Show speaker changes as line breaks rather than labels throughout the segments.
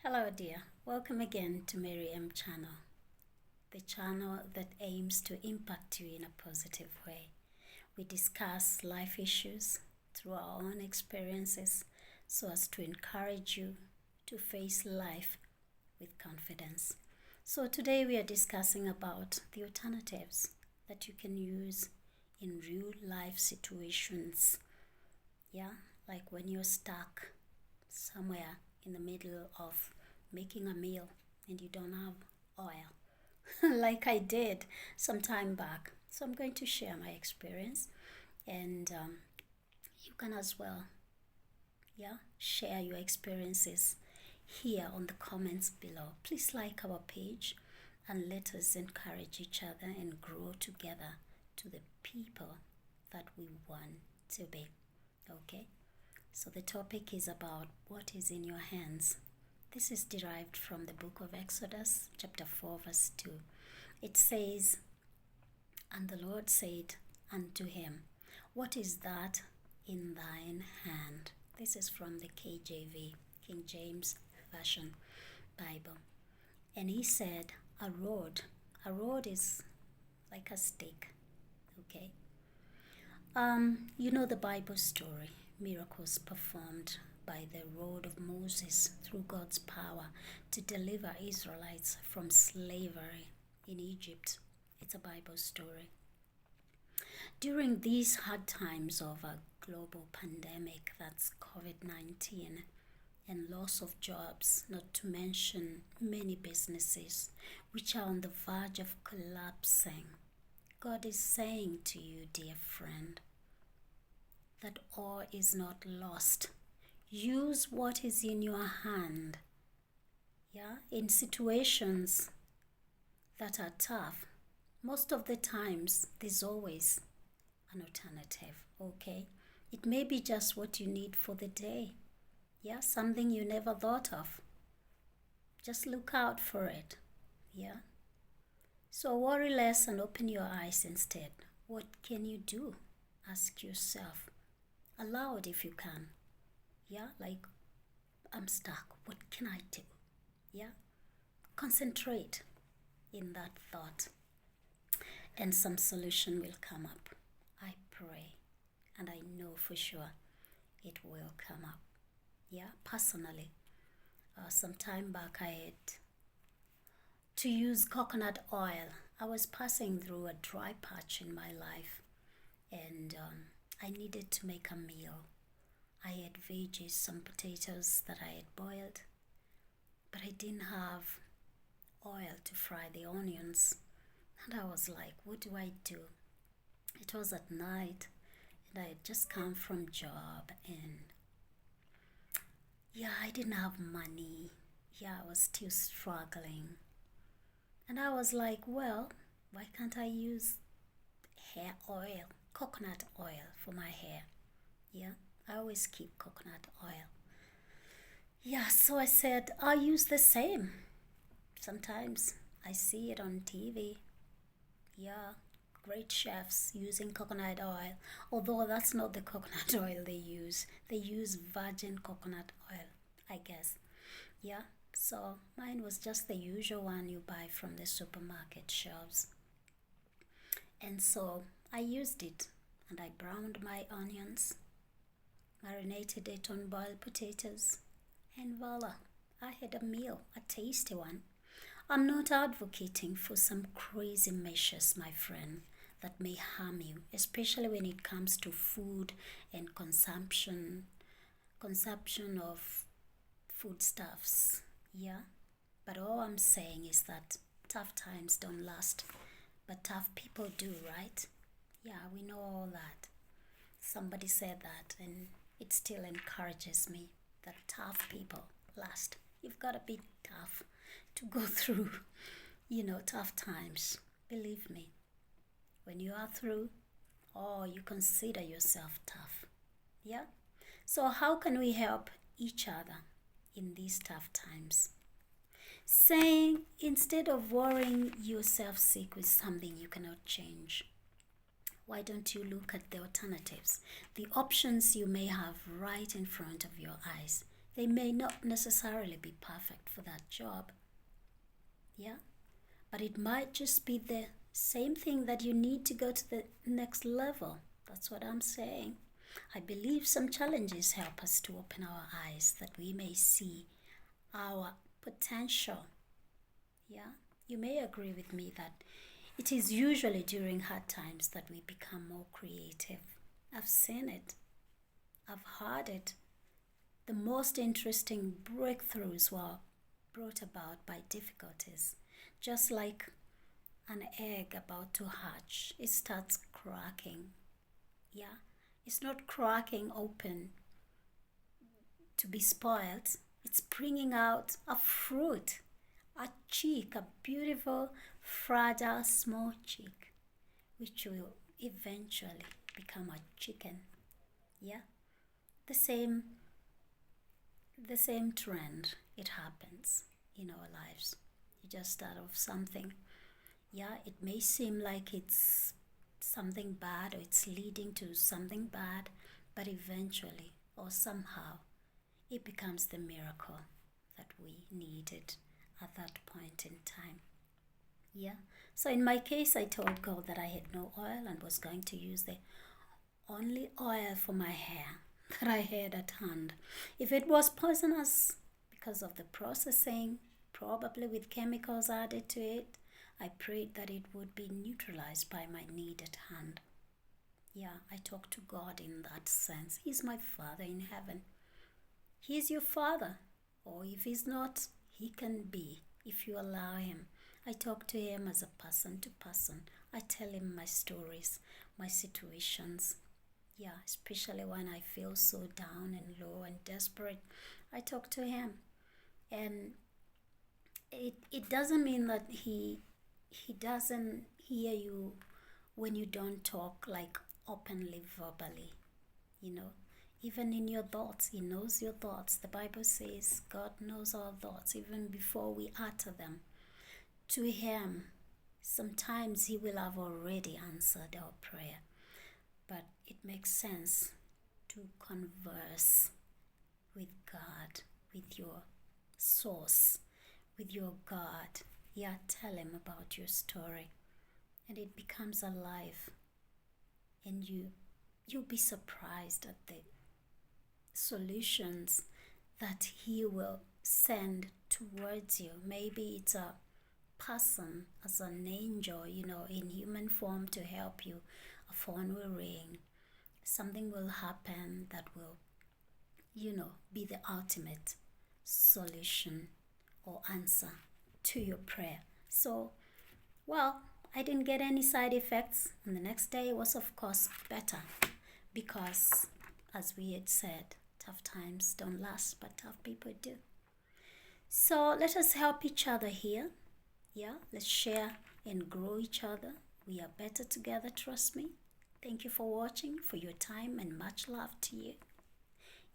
Hello, dear. Welcome again to Mary M channel, the channel that aims to impact you in a positive way. We discuss life issues through our own experiences so as to encourage you to face life with confidence. So today we are discussing about the alternatives that you can use in real life situations. Yeah, like when you're stuck somewhere in the middle of making a meal and you don't have oil, like I did some time back. So I'm going to share my experience, and you can as well, share your experiences here on the comments below. Please like our page and let us encourage each other and grow together to the people that we want to be. Okay? So the topic is about what is in your hands. This is derived from the book of Exodus, chapter 4, verse 2. It says, "And the Lord said unto him, What is that in thine hand?" This is from the KJV, King James Version Bible. And he said, "A rod." A rod is like a stick, okay? You know the Bible story, miracles performed by the rod of Moses through God's power to deliver Israelites from slavery in Egypt. It's a Bible story. During these hard times of a global pandemic, that's COVID-19, and loss of jobs, not to mention many businesses which are on the verge of collapsing, God is saying to you, dear friend, that all is not lost. Use what is in your hand. In situations that are tough, most of the times there's always an alternative, okay? It may be just what you need for the day. Something you never thought of. Just look out for it. So worry less and open your eyes instead. What can you do? Ask yourself aloud if you can. Like, I'm stuck. What can I do? Concentrate in that thought, and some solution will come up. I pray, and I know for sure it will come up. Personally, some time back I had to use coconut oil. I was passing through a dry patch in my life, and I needed to make a meal. I had veggies, some potatoes that I had boiled, but I didn't have oil to fry the onions. And I was like, what do I do? It was at night, and I had just come from job, and I didn't have money. I was still struggling. And I was like, well, why can't I use hair oil, coconut oil for my hair? I always keep coconut oil. So I said, I'll use the same. Sometimes I see it on TV. Great chefs using coconut oil. Although that's not the coconut oil they use. They use virgin coconut oil, I guess. So mine was just the usual one you buy from the supermarket shelves. And so I used it, and I browned my onions, marinated it on boiled potatoes, and voila, I had a meal, a tasty one. I'm not advocating for some crazy measures, my friend, that may harm you, especially when it comes to food and consumption of foodstuffs. But all I'm saying is that tough times don't last, but tough people do, right? We know all that. Somebody said that, and it still encourages me that tough people last. You've got to be tough to go through, tough times. Believe me, when you are through, you consider yourself tough. So how can we help each other in these tough times? Saying, instead of worrying yourself sick with something you cannot change, why don't you look at the alternatives, the options you may have right in front of your eyes? They may not necessarily be perfect for that job. Yeah? But it might just be the same thing that you need to go to the next level. That's what I'm saying. I believe some challenges help us to open our eyes that we may see our potential. Yeah? You may agree with me that it is usually during hard times that we become more creative. I've seen it. I've heard it. The most interesting breakthroughs were brought about by difficulties. Just like an egg about to hatch, it starts cracking. Yeah? It's not cracking open to be spoiled. It's bringing out a fruit, a cheek, a beautiful, fragile, small cheek, which will eventually become a chicken. Yeah? The same trend, it happens in our lives. You just start off something. Yeah, it may seem like it's something bad or it's leading to something bad, but eventually or somehow it becomes the miracle that we needed at that point in time. Yeah. So in my case, I told God that I had no oil and was going to use the only oil for my hair that I had at hand. If it was poisonous because of the processing, probably with chemicals added to it, I prayed that it would be neutralized by my need at hand. Yeah, I talked to God in that sense. He's my Father in heaven. He's your Father. Or if He's not, He can be if you allow Him. I talk to Him as a person to person. I tell Him my stories, my situations. Yeah, especially when I feel so down and low and desperate, I talk to Him. And it doesn't mean that He doesn't hear you when you don't talk like openly verbally. Even in your thoughts, He knows your thoughts. The Bible says God knows our thoughts even before we utter them. To Him, sometimes He will have already answered our prayer. But it makes sense to converse with God, with your source, with your God. Yeah, tell Him about your story. And it becomes alive. And you'll be surprised at the solutions that He will send towards you. Maybe it's a person as an angel, in human form to help you. A phone will ring. Something will happen that will, be the ultimate solution or answer to your prayer. So, I didn't get any side effects. And the next day was, of course, better. Because, as we had said, tough times don't last, but tough people do. So let us help each other here. Yeah, let's share and grow each other. We are better together, trust me. Thank you for watching, for your time, and much love to you.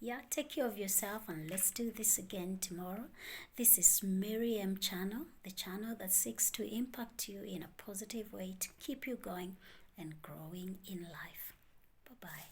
Yeah, take care of yourself, and let's do this again tomorrow. This is Mary M channel, the channel that seeks to impact you in a positive way to keep you going and growing in life. Bye-bye.